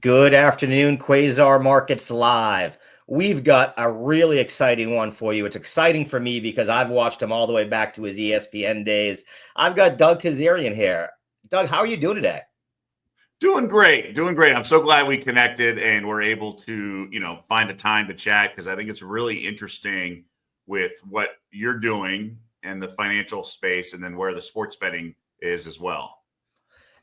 Good afternoon, Quasar Markets Live. We've got a really exciting one for you. It's exciting for me because I've watched him all the way back to his ESPN days. I've got Doug KEZIRIAN here. Doug, how are you doing today? Doing great, doing great. I'm so glad we connected and we're able to, find a time to chat because I think it's really interesting with what you're doing and the financial space and then where the sports betting is as well.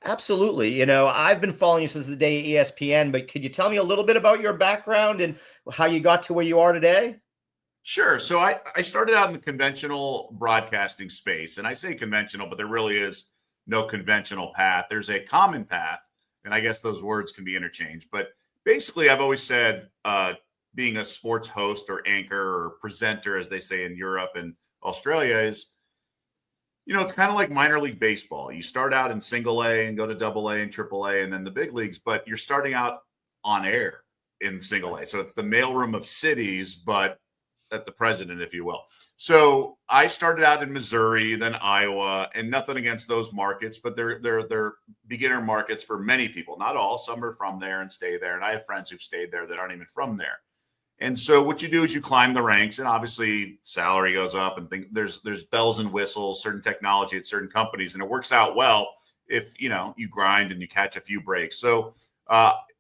Absolutely. I've been following you since the day of ESPN, but could you tell me a little bit about your background and how you got to where you are today? Sure. So I started out in the conventional broadcasting space, and I say conventional, but there really is no conventional path. There's a common path, and I guess those words can be interchanged. But basically, I've always said being a sports host or anchor or presenter, as they say in Europe and Australia, is it's kind of like minor league baseball. You start out in single A and go to double A and triple A and then the big leagues, but you're starting out on air in single A. So it's the mailroom of cities, but at the president, if you will. So I started out in Missouri, then Iowa, and nothing against those markets, but they're beginner markets for many people. Not all. Some are from there and stay there. And I have friends who've stayed there that aren't even from there. And so what you do is you climb the ranks, and obviously salary goes up, and there's bells and whistles, certain technology at certain companies, and it works out well if you grind and you catch a few breaks. So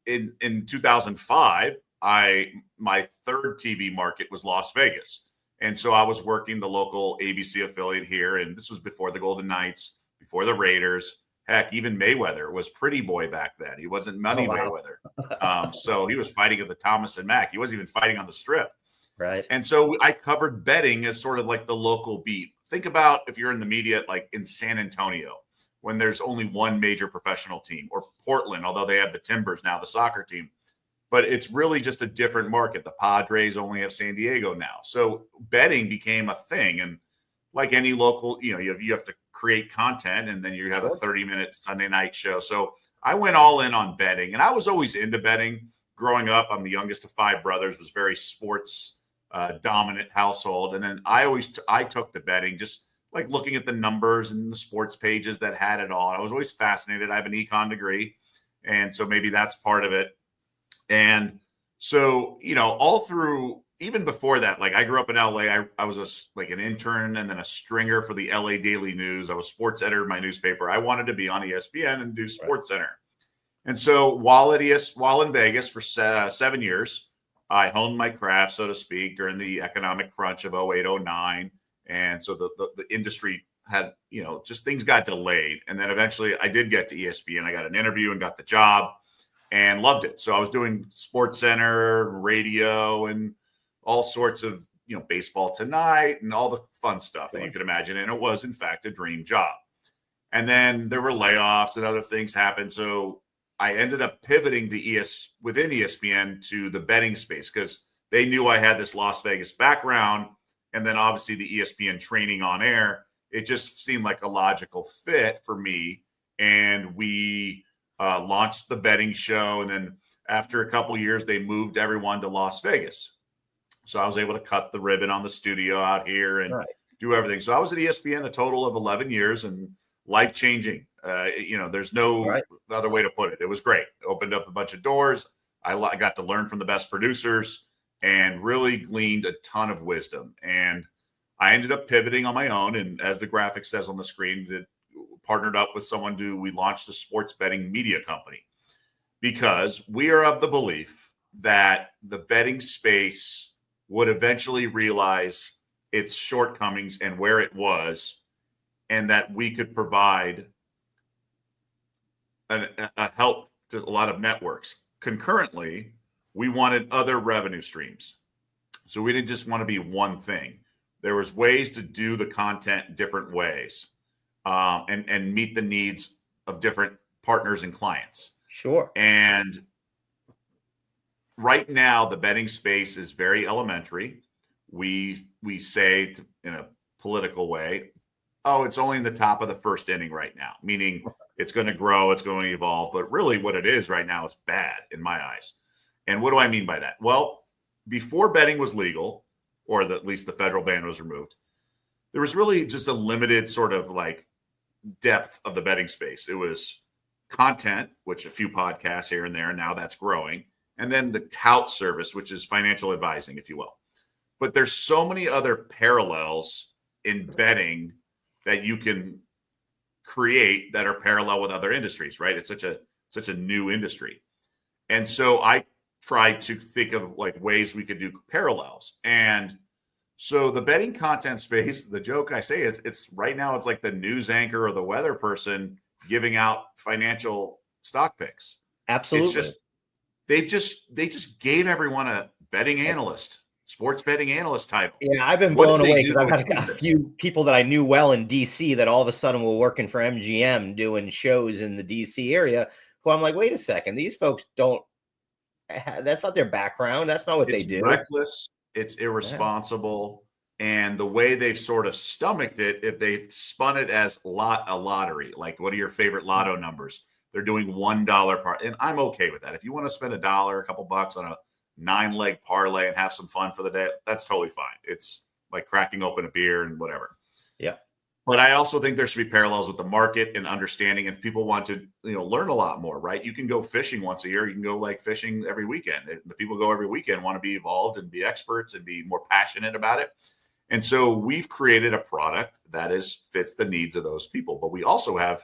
in 2005, my third TV market was Las Vegas, and so I was working the local ABC affiliate here, and this was before the Golden Knights, before the Raiders. Heck, even Mayweather was pretty boy back then. He wasn't Money Mayweather. So he was fighting at the Thomas and Mack. He wasn't even fighting on the Strip. Right. And so I covered betting as sort of like the local beat. Think about if you're in the media, like in San Antonio, when there's only one major professional team, or Portland, although they have the Timbers now, the soccer team. But it's really just a different market. The Padres only have San Diego now. So betting became a thing. And like any local, you have to create content, and then you have a 30-minute Sunday night show. So I went all in on betting, and I was always into betting growing up. I'm the youngest of five brothers, was very sports dominant household. And then I took to betting, just like looking at the numbers and the sports pages that had it all. I was always fascinated. I have an econ degree, and so maybe that's part of it. And so, all through, even before that, like I grew up in LA. I was like an intern and then a stringer for the LA Daily News. I was sports editor of my newspaper. I wanted to be on ESPN and do Sports Center. And so while in Vegas for 7 years, I honed my craft, so to speak, during the economic crunch of 08, 09. And so the industry had, just things got delayed. And then eventually I did get to ESPN. I got an interview and got the job and loved it. So I was doing Sports Center, radio, and all sorts of, Baseball Tonight and all the fun stuff that you could imagine. And it was, in fact, a dream job. And then there were layoffs and other things happened. So I ended up pivoting to within ESPN to the betting space because they knew I had this Las Vegas background. And then obviously the ESPN training on air, it just seemed like a logical fit for me. And we launched the betting show. And then after a couple of years, they moved everyone to Las Vegas. So I was able to cut the ribbon on the studio out here and do everything. So I was at ESPN a total of 11 years and life-changing. There's no other way to put it. It was great. It opened up a bunch of doors. I got to learn from the best producers and really gleaned a ton of wisdom. And I ended up pivoting on my own. And as the graphic says on the screen, partnered up with someone we launched a sports betting media company because we are of the belief that the betting space would eventually realize its shortcomings and where it was, and that we could provide a help to a lot of networks. Concurrently, we wanted other revenue streams. So we didn't just want to be one thing. There was ways to do the content different ways and meet the needs of different partners and clients. Sure. And right now, the betting space is very elementary. We say in a political way, oh, it's only in the top of the first inning right now, meaning it's going to grow, it's going to evolve. But really what it is right now is bad in my eyes. And what do I mean by that? Well, before betting was legal, or at least the federal ban was removed, there was really just a limited sort of like depth of the betting space. It was content, which a few podcasts here and there, now that's growing. And then the tout service, which is financial advising, if you will. But there's so many other parallels in betting that you can create that are parallel with other industries, right? It's such a new industry. And so I tried to think of like ways we could do parallels. And so the betting content space, the joke I say is it's right now it's like the news anchor or the weather person giving out financial stock picks. Absolutely. It's just they just gave everyone a betting analyst, sports betting analyst title. Yeah, I've been blown away because I've had a few people that I knew well in DC that all of a sudden were working for MGM doing shows in the DC area who I'm like, wait a second, these folks don't, that's not their background. That's not what they do. It's reckless. It's irresponsible. Yeah. And the way they've sort of stomached it, if they spun it as a lottery, like what are your favorite lotto numbers? They're doing $1 part. And I'm okay with that. If you want to spend $1, a couple bucks on a 9-leg parlay and have some fun for the day, that's totally fine. It's like cracking open a beer and whatever. Yeah. But I also think there should be parallels with the market and understanding if people want to, learn a lot more, right? You can go fishing once a year. You can go like fishing every weekend. The people who go every weekend want to be involved and be experts and be more passionate about it. And so we've created a product that fits the needs of those people. But we also have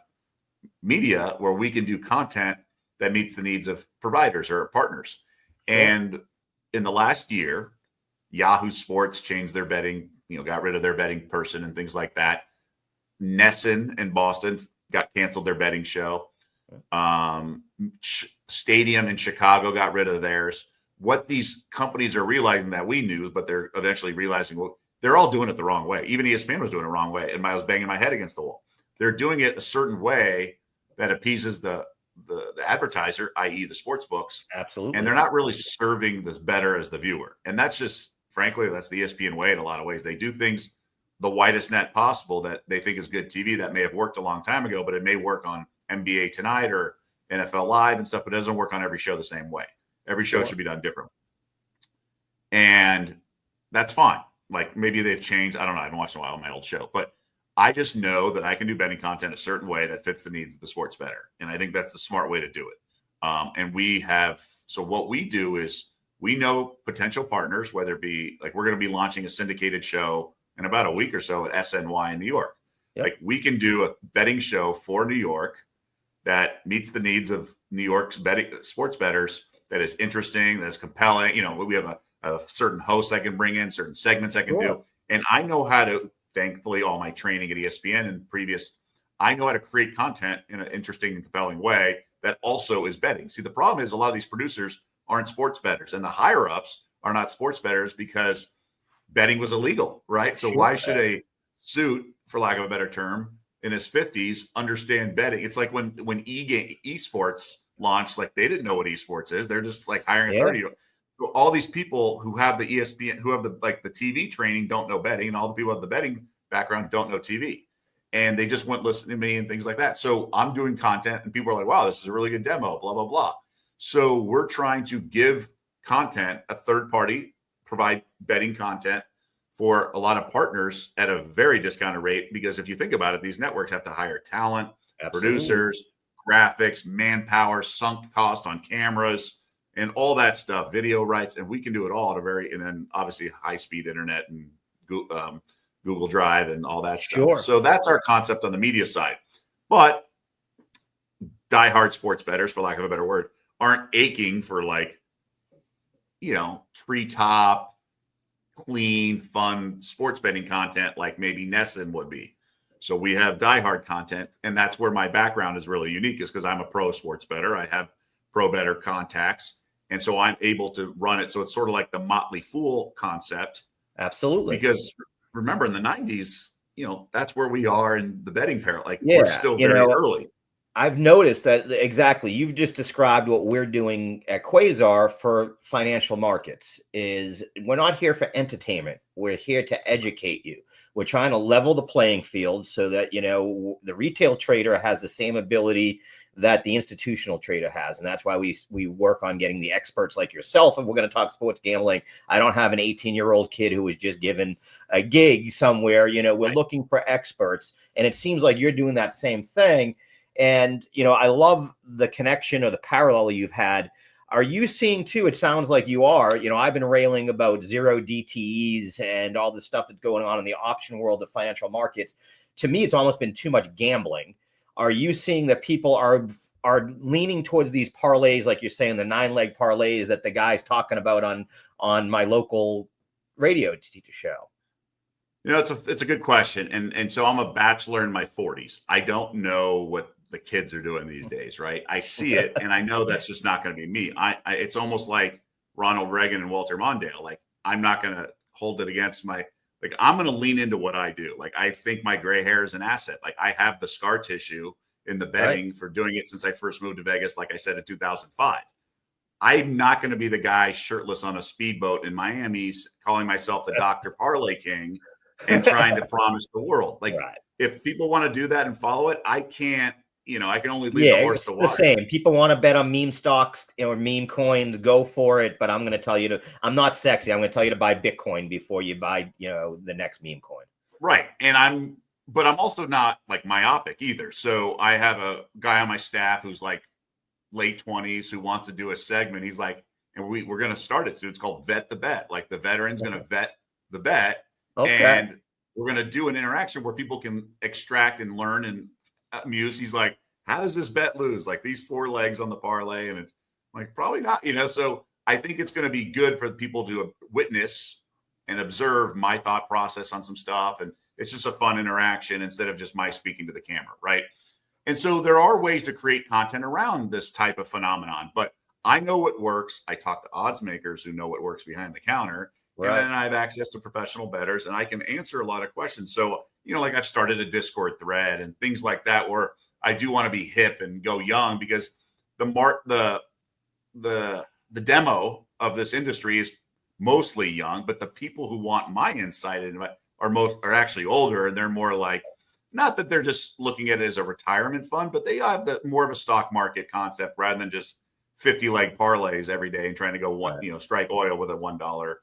media where we can do content that meets the needs of providers or partners. And in the last year, Yahoo Sports changed their betting, got rid of their betting person and things like that. Nesson in Boston canceled their betting show. Stadium in Chicago got rid of theirs. What these companies are realizing that we knew, but they're eventually realizing, well, they're all doing it the wrong way. Even ESPN was doing it the wrong way, and I was banging my head against the wall. They're doing it a certain way that appeases the advertiser, i.e. the sports books. Absolutely. And they're not really serving the bettor as the viewer. And that's just, frankly, that's the ESPN way in a lot of ways. They do things the widest net possible that they think is good TV that may have worked a long time ago, but it may work on NBA Tonight or NFL Live and stuff, but it doesn't work on every show the same way. Every show should be done differently. And that's fine. Like maybe they've changed. I don't know. I haven't watched in a while on my old show, but I just know that I can do betting content a certain way that fits the needs of the sports bettor. And I think that's the smart way to do it. So what we do is we know potential partners, whether it be like we're going to be launching a syndicated show in about a week or so at SNY in New York. Yep. Like we can do a betting show for New York that meets the needs of New York's sports bettors, that is interesting, that is compelling. We have a certain host I can bring in, certain segments I can do. And I know how to, thankfully, all my training at ESPN and I know how to create content in an interesting and compelling way that also is betting. See, the problem is a lot of these producers aren't sports bettors, and the higher ups are not sports bettors because betting was illegal, right? So why should a suit, for lack of a better term, in his 50s understand betting? It's like when esports launched, like they didn't know what esports is. They're just like hiring a 30-year-old. So all these people who have the ESPN, who have the TV training, don't know betting, and all the people who have the betting background don't know TV, and they just wouldn't listen to me and things like that. So I'm doing content, and people are like, "Wow, this is a really good demo." Blah blah blah. So we're trying to give content, a third party, provide betting content for a lot of partners at a very discounted rate. Because if you think about it, these networks have to hire talent, producers, graphics, manpower, sunk cost on cameras, and all that stuff, video rights, and we can do it all and then obviously high-speed internet and Google Drive and all that stuff. So that's our concept on the media side. But diehard sports bettors, for lack of a better word, aren't aching for treetop, clean, fun sports betting content like maybe Nesson would be. So we have diehard content, and that's where my background is really unique, is because I'm a pro sports bettor. I have pro bettor contacts. And so I'm able to run it. So it's sort of like the Motley Fool concept. Absolutely. Because remember in the 90s, that's where we are in the betting parallel. Like we're still very early. I've noticed that exactly. You've just described what we're doing at Quasar for financial markets. Is we're not here for entertainment. We're here to educate you. We're trying to level the playing field so that, the retail trader has the same ability that the institutional trader has. And that's why we work on getting the experts like yourself. And we're going to talk sports gambling. I don't have an 18-year-old kid who was just given a gig somewhere. We're looking for experts. And it seems like you're doing that same thing. And, I love the connection or the parallel you've had. Are you seeing too? It sounds like you are. I've been railing about zero DTEs and all the stuff that's going on in the option world of financial markets. To me, it's almost been too much gambling. Are you seeing that people are leaning towards these parlays, like you're saying, the 9-leg parlays that the guy's talking about on my local radio show? It's a good question. And so I'm a bachelor in my 40s. I don't know what the kids are doing these days, right? I see it and I know that's just not going to be me. It's almost like Ronald Reagan and Walter Mondale. Like, I'm not going to hold it against I'm going to lean into what I do. Like, I think my gray hair is an asset. Like, I have the scar tissue in the betting for doing it since I first moved to Vegas, like I said, in 2005. I'm not going to be the guy shirtless on a speedboat in Miami calling myself the Dr. Parlay King and trying to promise the world. Like, if people want to do that and follow it, I can't, I can only lead the horse to water. The same. People want to bet on meme stocks or meme coins, go for it. But I'm going to tell you I'm not sexy. I'm going to tell you to buy Bitcoin before you buy, the next meme coin. Right. And but I'm also not like myopic either. So I have a guy on my staff who's like late 20s who wants to do a segment. He's like, and we're going to start it. So it's called Vet the Bet. Like, the veteran's going to vet the bet. Okay. And we're going to do an interaction where people can extract and learn and amuse. He's like, how does this bet lose? Like, these 4 legs on the parlay. And it's like, probably not, so I think it's going to be good for people to witness and observe my thought process on some stuff. And it's just a fun interaction instead of just my speaking to the camera. Right. And so there are ways to create content around this type of phenomenon, but I know what works. I talk to odds makers who know what works behind the counter. Right. And then I have access to professional bettors and I can answer a lot of questions. So, like, I've started a Discord thread and things like that, where I do want to be hip and go young, because the demo of this industry is mostly young, but the people who want my insight are actually older, and they're more like, not that they're just looking at it as a retirement fund, but they have more of a stock market concept rather than just 50-leg parlays every day and trying to go strike oil with a $1.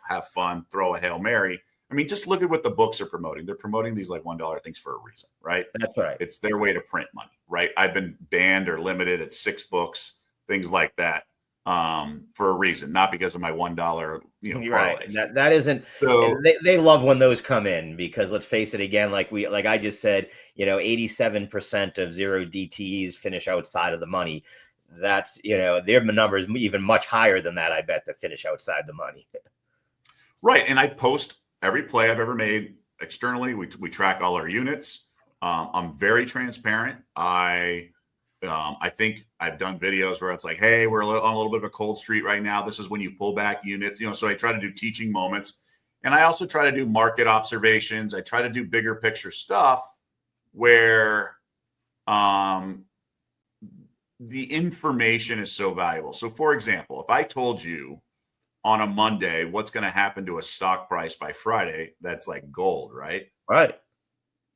Have fun, throw a Hail Mary. I mean, just look at what the books are promoting. They're promoting these like $1 things for a reason, right? That's right. It's their way to print money, right? I've been banned or limited at 6 books, things like that, for a reason, not because of my $1, parlays. Right. That isn't. So they love when those come in, because let's face it, again, like I just said, 87% of zero DTEs finish outside of the money. That's, their numbers even much higher than that, I bet, that finish outside the money. Right. And I post every play I've ever made externally. We track all our units. I'm very transparent. I think I've done videos where it's like, hey, we're on a little bit of a cold streak right now. This is when you pull back units, so I try to do teaching moments. And I also try to do market observations. I try to do bigger picture stuff where, the information is so valuable. So, for example, if I told you on a Monday what's going to happen to a stock price by Friday, that's like gold, right? Right.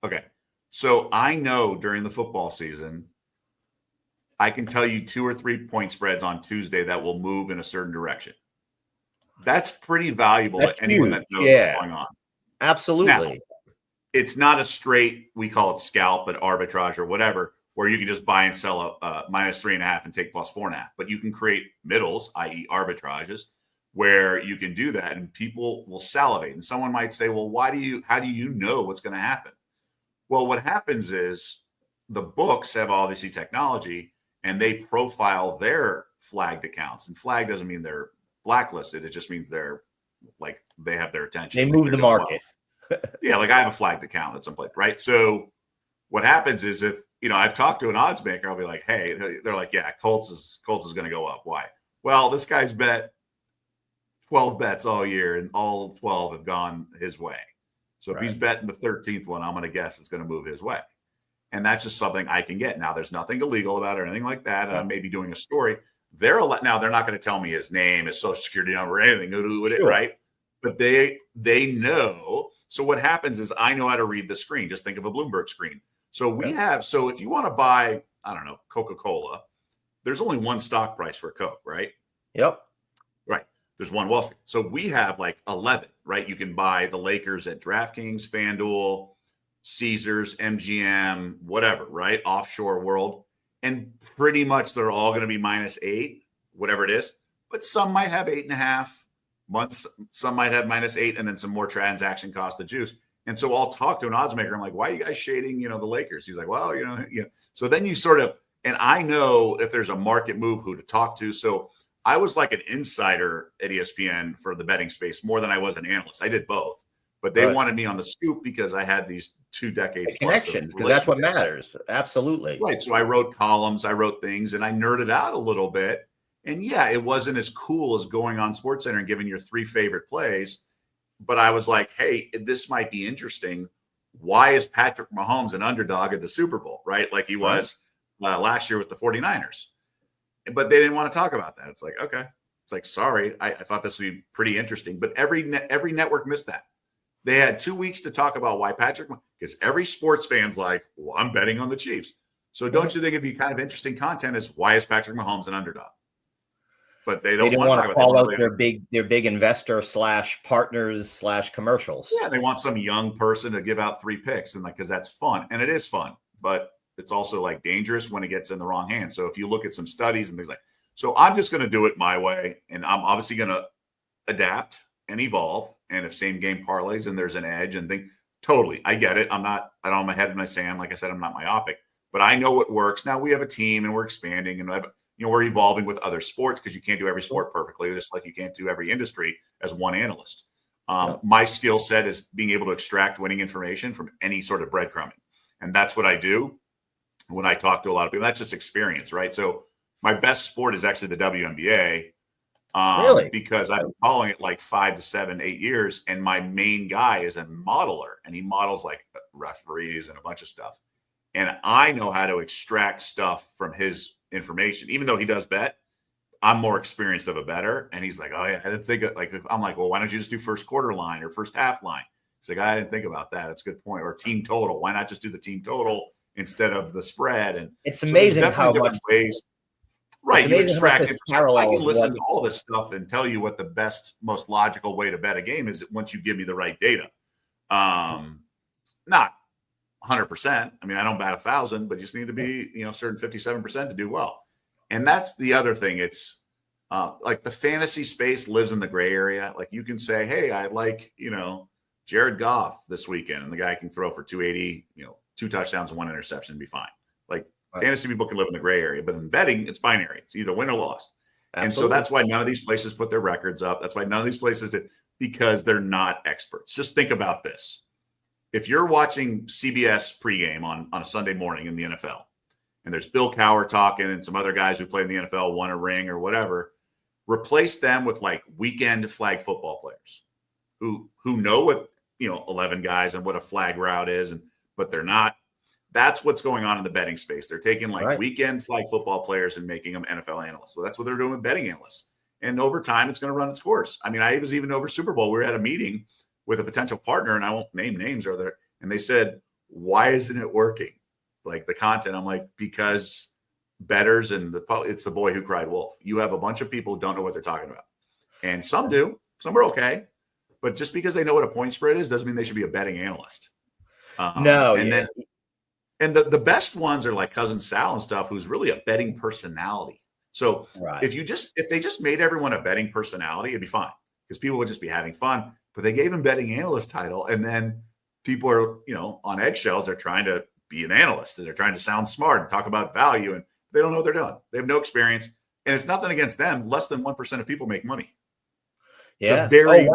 Okay. So I know during the football season, I can tell you 2 or 3 point spreads on Tuesday that will move in a certain direction. That's pretty valuable to anyone that knows what's going on. Absolutely. Now, it's not a straight, we call it scalp, but arbitrage or whatever, where you can just buy and sell a -3.5 and take +4.5. But you can create middles, i.e. arbitrages, where you can do that and people will salivate. And someone might say, well, how do you know what's going to happen? Well, what happens is the books have obviously technology and they profile their flagged accounts. And flag doesn't mean they're blacklisted. It just means they're like, they have their attention. They move the market. Yeah. Like I have a flagged account at some place, right? So what happens is if, I've talked to an odds maker, I'll be like, hey, they're like, yeah, Colts is going to go up. Why? Well, this guy's bet 12 bets all year and all 12 have gone his way. So if he's betting the 13th one, I'm going to guess it's going to move his way. And that's just something I can get. Now, there's nothing illegal about it or anything like that. And I may be doing a story. They're not going to tell me his name, his social security number, or anything, right? But they know. So what happens is I know how to read the screen. Just think of a Bloomberg screen. So so if you want to buy, I don't know, Coca-Cola, there's only one stock price for Coke, right? Yep. Right. There's one Wall Street. So we have like 11, right? You can buy the Lakers at DraftKings, FanDuel, Caesars, MGM, whatever, right? Offshore world. And pretty much they're all going to be -8, whatever it is. But some might have 8.5 months. Some might have -8, and then some more transaction cost of juice. And so I'll talk to an odds maker. I'm like, why are you guys shading, the Lakers? He's like, well, So then you sort of, and I know if there's a market move, who to talk to. So I was like an insider at ESPN for the betting space more than I was an analyst. I did both, but they wanted me on the scoop because I had these 2 decades connection, because that's what matters. Absolutely. Right. So I wrote columns, I wrote things, and I nerded out a little bit. And yeah, it wasn't as cool as going on SportsCenter and giving your 3 favorite plays. But I was like, hey, this might be interesting. Why is Patrick Mahomes an underdog at the Super Bowl, right? Like he was last year with the 49ers. But they didn't want to talk about that. It's like, okay. It's like, sorry, I thought this would be pretty interesting. But every network missed that. They had 2 weeks to talk about why Patrick, because every sports fan's like, well, I'm betting on the Chiefs. So don't you think it'd be kind of interesting content is why is Patrick Mahomes an underdog? But they didn't want to call out their big investor / partners / commercials. Yeah, they want some young person to give out 3 picks, and because that's fun, and it is fun, but it's also like dangerous when it gets in the wrong hands. So if you look at some studies and things like, so I'm just going to do it my way, and I'm obviously going to adapt and evolve. And if same game parlays and there's an edge and think totally, I get it. I don't have my head in my sand. Like I said, I'm not myopic, but I know what works. Now we have a team and we're expanding and we're evolving with other sports because you can't do every sport perfectly, just like you can't do every industry as one analyst. My skill set is being able to extract winning information from any sort of breadcrumbing. And that's what I do when I talk to a lot of people. That's just experience, right? So my best sport is actually the WNBA. Really? Because I've been following it like 5 to 7, 8 years. And my main guy is a modeler, and he models like referees and a bunch of stuff. And I know how to extract stuff from his information, even though he does bet. I'm more experienced of a bettor. And he's like, oh yeah, I didn't think of, like, I'm like, well, why don't you just do first quarter line or first half line? He's like, I didn't think about that. That's a good point. Or team total. Why not just do the team total instead of the spread? And it's amazing how much ways. Right, you extract it. I can listen to all this stuff and tell you what the best, most logical way to bet a game is once you give me the right data. Not 100%. I mean, I don't bat 1,000, but you just need to be, certain 57% to do well. And that's the other thing. It's like the fantasy space lives in the gray area. Like you can say, hey, I like, Jared Goff this weekend, and the guy can throw for 280, 2 touchdowns and 1 interception and be fine. Like, fantasy people can live in the gray area, but in betting, it's binary. It's either win or lost. Absolutely. And so that's why none of these places put their records up. That's why none of these places did, because they're not experts. Just think about this. If you're watching CBS pregame on a Sunday morning in the NFL, and there's Bill Cowher talking and some other guys who play in the NFL, won a ring or whatever, replace them with like weekend flag football players who know what, 11 guys and what a flag route is, but they're not. That's what's going on in the betting space. They're taking weekend flag football players and making them NFL analysts. So that's what they're doing with betting analysts. And over time, it's going to run its course. I mean, I was even over Super Bowl. We were at a meeting with a potential partner, and I won't name names, and they said, why isn't it working? Like the content. I'm like, because bettors and it's the boy who cried wolf. You have a bunch of people who don't know what they're talking about. And some do. Some are okay. But just because they know what a point spread is doesn't mean they should be a betting analyst. And the best ones are like Cousin Sal and stuff, who's really a betting personality. So if they just made everyone a betting personality, it'd be fine because people would just be having fun. But they gave him betting analyst title, and then people are on eggshells. They're trying to be an analyst, and they're trying to sound smart and talk about value, and they don't know what they're doing. They have no experience, and it's nothing against them. Less than 1% of people make money. Yeah. Very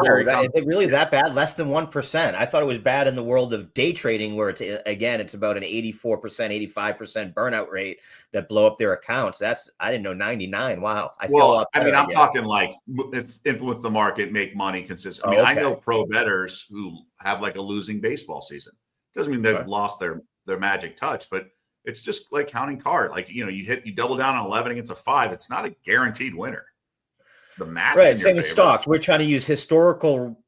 really that bad? Less than 1%. I thought it was bad in the world of day trading, where it's about an 84%, 85% burnout rate that blow up their accounts. I didn't know 99. Wow. I'm talking like influence the market, make money consistent. I know pro bettors who have like a losing baseball season. Doesn't mean they've lost their magic touch, but it's just like counting card. Like, you double down on 11 against a 5. It's not a guaranteed winner. The math, right? Same as stocks. We're trying to use historical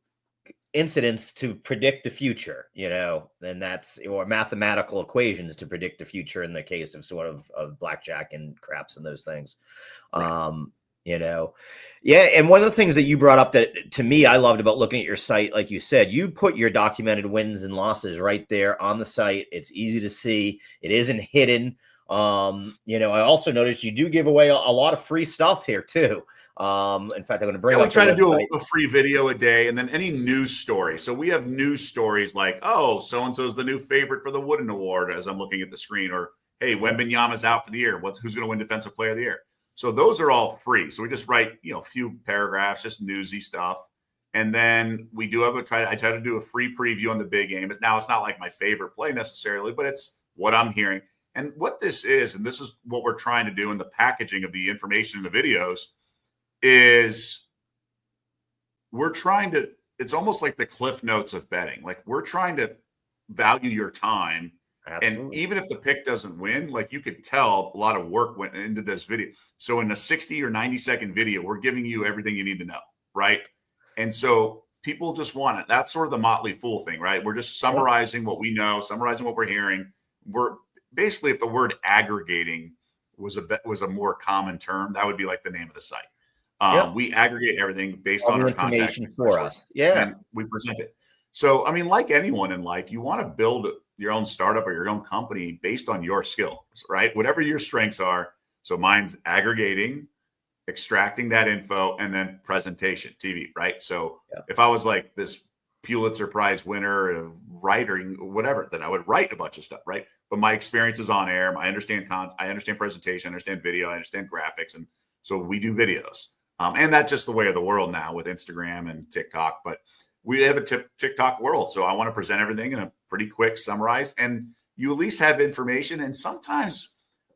incidents to predict the future, and or mathematical equations to predict the future in the case of sort of blackjack and craps and those things. Right. you know. Yeah, and one of the things that you brought up that to me I loved about looking at your site, like you said, you put your documented wins and losses right there on the site. It's easy to see. It isn't hidden. I also noticed you do give away a lot of free stuff here too. In fact, I'm going to bring Yeah, we up the try to do website. a free video a day, and then any news story. So we have news stories like, oh, so and so is the new favorite for the Wooden Award as I'm looking at the screen, or hey, Wembanyama's out for the year. Who's going to win Defensive Player of the Year? So those are all free. So we just write, a few paragraphs, just newsy stuff, and then we do I try to do a free preview on the big game. Now it's not like my favorite play necessarily, but it's what I'm hearing and what this is, and this is what we're trying to do in the packaging of the information in the videos. Is we're trying to, it's almost like the cliff notes of betting. Like we're trying to value your time. Absolutely. And even if the pick doesn't win, like you could tell a lot of work went into this video. So in a 60 or 90-second video, we're giving you everything you need to know. Right. And so people just want it. That's sort of the Motley Fool thing, right? We're just summarizing what we know, summarizing what we're hearing. We're basically, if the word aggregating was a more common term, that would be like the name of the site. We aggregate everything based on our contact for us. Yeah. And we present it. So, I mean, like anyone in life, you want to build your own startup or your own company based on your skills, right? Whatever your strengths are. So mine's aggregating, extracting that info, and then presentation, TV, right? So if I was like this Pulitzer Prize winner of writing, whatever, then I would write a bunch of stuff, right? But my experience is on air. I understand I understand presentation, I understand video, I understand graphics. And so we do videos. And that's just the way of the world now with Instagram and TikTok. But we have a TikTok world. So I want to present everything in a pretty quick summarize. And you at least have information. And sometimes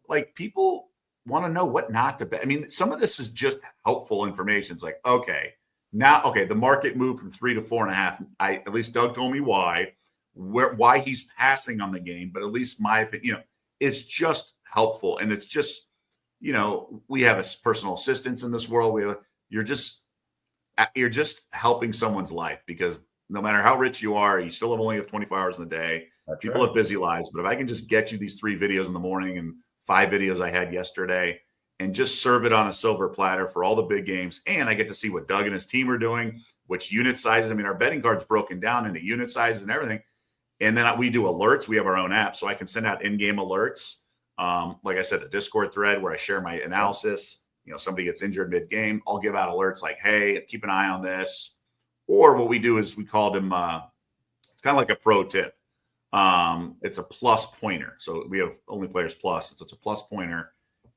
like people want to know what not to bet. I mean, some of this is just helpful information. It's like, the market moved from 3 to 4.5. At least Doug told me why he's passing on the game. But at least my opinion, it's just helpful. And it's just, we have a personal assistants in this world. You're just helping someone's life, because no matter how rich you are, you still only have 24 hours in the day. People have busy lives, but if I can just get you these 3 videos in the morning and 5 videos I had yesterday and just serve it on a silver platter for all the big games, and I get to see what Doug and his team are doing, which unit sizes. I mean, our betting card's broken down into unit sizes and everything. And then we do alerts. We have our own app, so I can send out in-game alerts. Like I said, a Discord thread where I share my analysis. Somebody gets injured mid-game, I'll give out alerts like, hey, keep an eye on this. Or what we do is we call them, it's kind of like a pro tip. It's a plus pointer. So we have only players plus. So it's a plus pointer.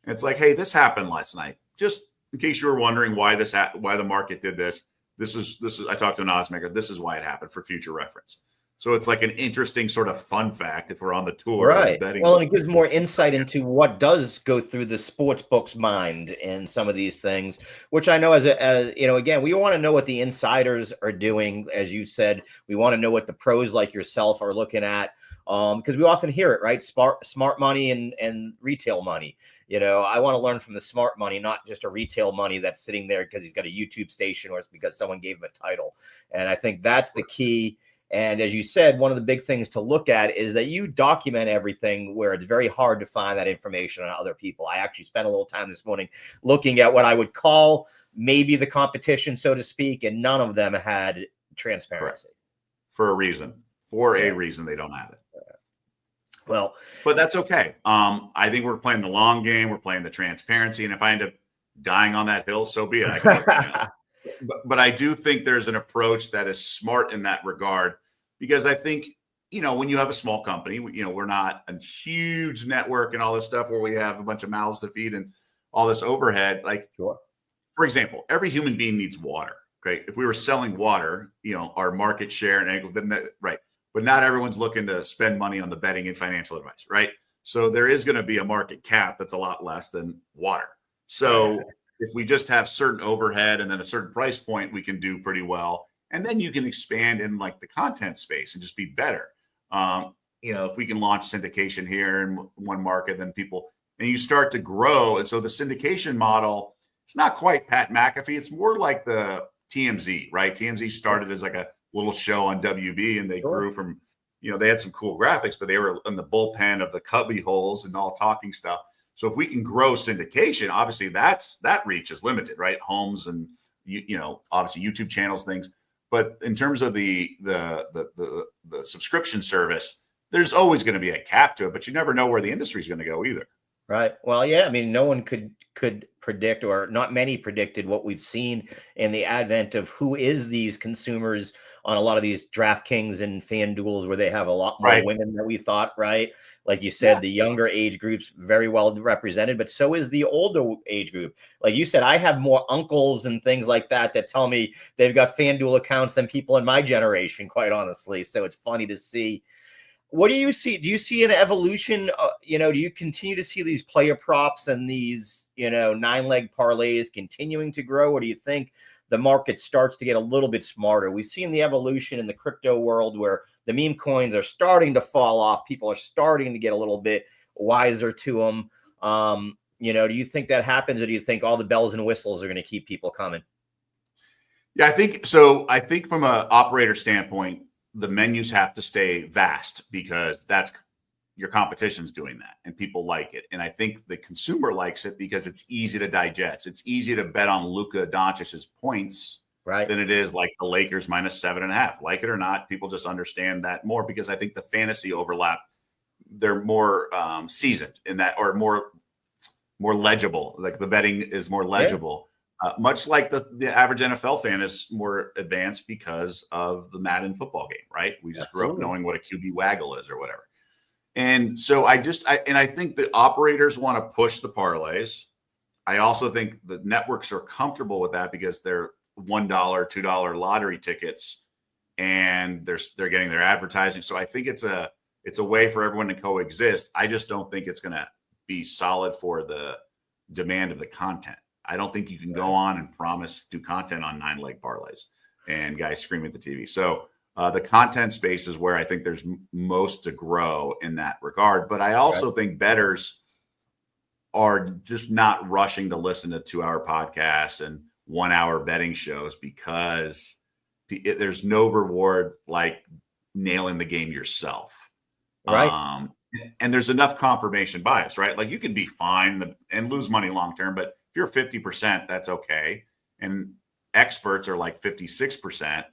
And it's like, hey, this happened last night. Just in case you were wondering why why the market did this. This is, I talked to an odds maker. This is why it happened, for future reference. So it's like an interesting sort of fun fact if we're on the tour. Right. Betting. Well, and it gives more insight into what does go through the sports book's mind in some of these things, which I know again, we want to know what the insiders are doing. As you said, we want to know what the pros like yourself are looking at, because we often hear it, right? Smart money and retail money. I want to learn from the smart money, not just a retail money that's sitting there because he's got a YouTube station or it's because someone gave him a title. And I think that's the key. And as you said, one of the big things to look at is that you document everything where it's very hard to find that information on other people. I actually spent a little time this morning looking at what I would call maybe the competition, so to speak, and none of them had transparency. Correct. For a reason. A reason they don't have it. Well, but that's okay. I think we're playing the long game. We're playing the transparency. And if I end up dying on that hill, so be it. But I do think there's an approach that is smart in that regard, because I think, when you have a small company, we're not a huge network and all this stuff where we have a bunch of mouths to feed and all this overhead. Like, for example, every human being needs water. Okay. If we were selling water, our market share right. But not everyone's looking to spend money on the betting and financial advice. Right. So there is going to be a market cap that's a lot less than water. So if we just have certain overhead and then a certain price point, we can do pretty well. And then you can expand in like the content space and just be better. If we can launch syndication here in one market, then and you start to grow. And so the syndication model, it's not quite Pat McAfee. It's more like the TMZ, right? TMZ started as like a little show on WB, and they grew from, they had some cool graphics, but they were in the bullpen of the cubby holes and all talking stuff. So if we can grow syndication, obviously that reach is limited, right? Homes and obviously YouTube channels, things. But in terms of the subscription service, there's always going to be a cap to it, but you never know where the industry is going to go either. Right. Well, yeah. I mean, no one could predict, or not many predicted, what we've seen in the advent of who is these consumers on a lot of these DraftKings and FanDuels, where they have a lot more women than we thought. Right. Like you said, the younger age group's very well represented, but so is the older age group. Like you said, I have more uncles and things like that tell me they've got FanDuel accounts than people in my generation, quite honestly. So it's funny to see. What do you see? Do you see an evolution? Do you continue to see these player props and these, 9-leg parlays continuing to grow? Or do you think the market starts to get a little bit smarter? We've seen the evolution in the crypto world where the meme coins are starting to fall off. People are starting to get a little bit wiser to them. Do you think that happens, or do you think all the bells and whistles are going to keep people coming? Yeah, I think so. I think from an operator standpoint, the menus have to stay vast because that's your competition's doing that and people like it. And I think the consumer likes it because it's easy to digest. It's easy to bet on Luka Doncic's points than it is like the Lakers -7.5. Like it or not, people just understand that more because I think the fantasy overlap, they're more seasoned in that, or more legible. Like the betting is more legible. Much like the average NFL fan is more advanced because of the Madden football game, right? We just grew up knowing what a QB waggle is or whatever. And so I think the operators want to push the parlays. I also think the networks are comfortable with that because they're $1, $2 lottery tickets, and they're getting their advertising. So I think it's a way for everyone to coexist. I just don't think it's going to be solid for the demand of the content. I don't think you can go on and promise do content on 9-leg parlays and guys screaming at the TV. So the content space is where I think there's most to grow in that regard. But I also think bettors are just not rushing to listen to 2-hour podcasts and 1-hour betting shows because there's no reward like nailing the game yourself. Right. And there's enough confirmation bias, right? Like you could be fine and lose money long-term, but if you're 50%, that's okay. And experts are like 56%.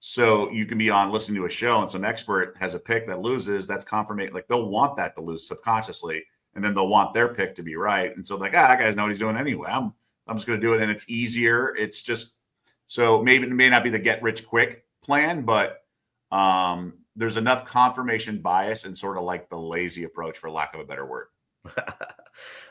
So you can be on listening to a show and some expert has a pick that loses. That's confirmation. Like they'll want that to lose subconsciously. And then they'll want their pick to be right. And so like, that guy's know what he's doing anyway. I'm just going to do it. And it's easier. It's just, so maybe it may not be the get rich quick plan, but there's enough confirmation bias and sort of like the lazy approach, for lack of a better word.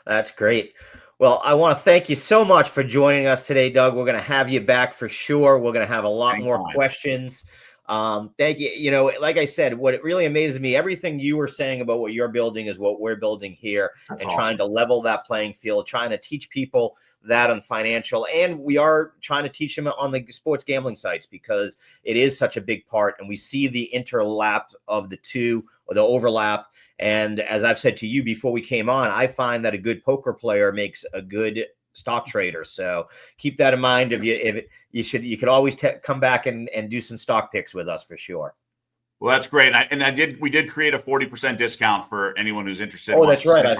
That's great. Well, I want to thank you so much for joining us today, Doug. We're going to have you back for sure. We're going to have a lot more questions. Thank you. Like I said, what it really amazes me, everything you were saying about what you're building is what we're building here. That's and awesome. Trying to level that playing field, trying to teach people that on financial. And we are trying to teach them on the sports gambling sites because it is such a big part. And we see the interlap of the two, or the overlap. And as I've said to you before we came on, I find that a good poker player makes a good stock trader. So keep that in mind. You could always come back and do some stock picks with us for sure. Well, that's great. We did create a 40% discount for anyone who's interested. Oh, that's right.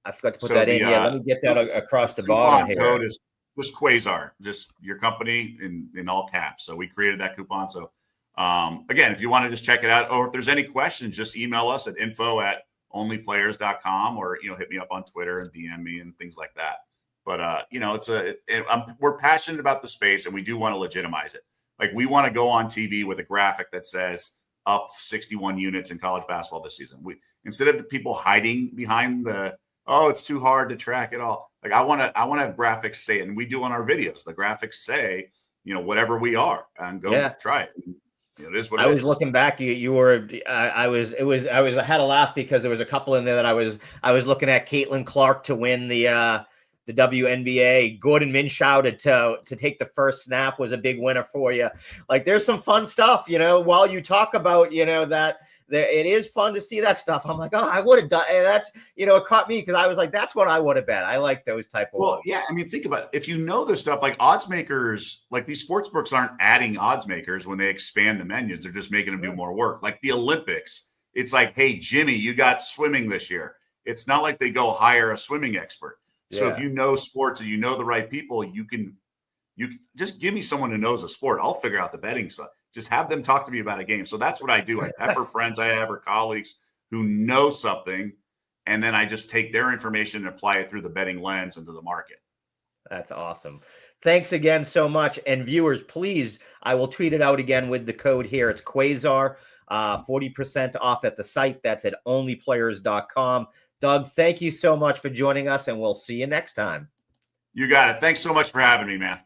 I forgot to put that in. Let me get that across the bottom here. Code is just Quasar, just your company in all caps. So we created that coupon. So again, if you want to just check it out, or if there's any questions, just email us at info@onlyplayers.com, or hit me up on Twitter and DM me and things like that. But we're passionate about the space, and we do want to legitimize it. Like we want to go on TV with a graphic that says up 61 units in college basketball this season. Instead of the people hiding behind it's too hard to track it all. Like I want to have graphics say it, and we do on our videos. The graphics say whatever we are, and go try it. It is what it is. I was looking back. You were. I had a laugh because there was a couple in there that I was looking at. Caitlin Clark to win the WNBA. Gordon Minshew to take the first snap was a big winner for you. Like there's some fun stuff. While you talk about that it is fun to see that stuff. I'm like, I would have done. And that's it caught me because I was like, that's what I would have bet. I like those type of. Well, yeah. I mean, think about it. If you know this stuff, like odds makers, like these sports books aren't adding odds makers when they expand the menus. They're just making them do more work. Like the Olympics, it's like, hey, Jimmy, you got swimming this year. It's not like they go hire a swimming expert. So if Yeah. you know sports and you know the right people, you can just give me someone who knows a sport. I'll figure out the betting stuff. Just have them talk to me about a game. So that's what I do. I pepper friends I have or colleagues who know something, and then I just take their information and apply it through the betting lens into the market. That's awesome. Thanks again so much. And viewers, please, I will tweet it out again with the code here. It's Quasar, 40% off at the site. That's at onlyplayers.com. Doug, thank you so much for joining us, and we'll see you next time. You got it. Thanks so much for having me, man.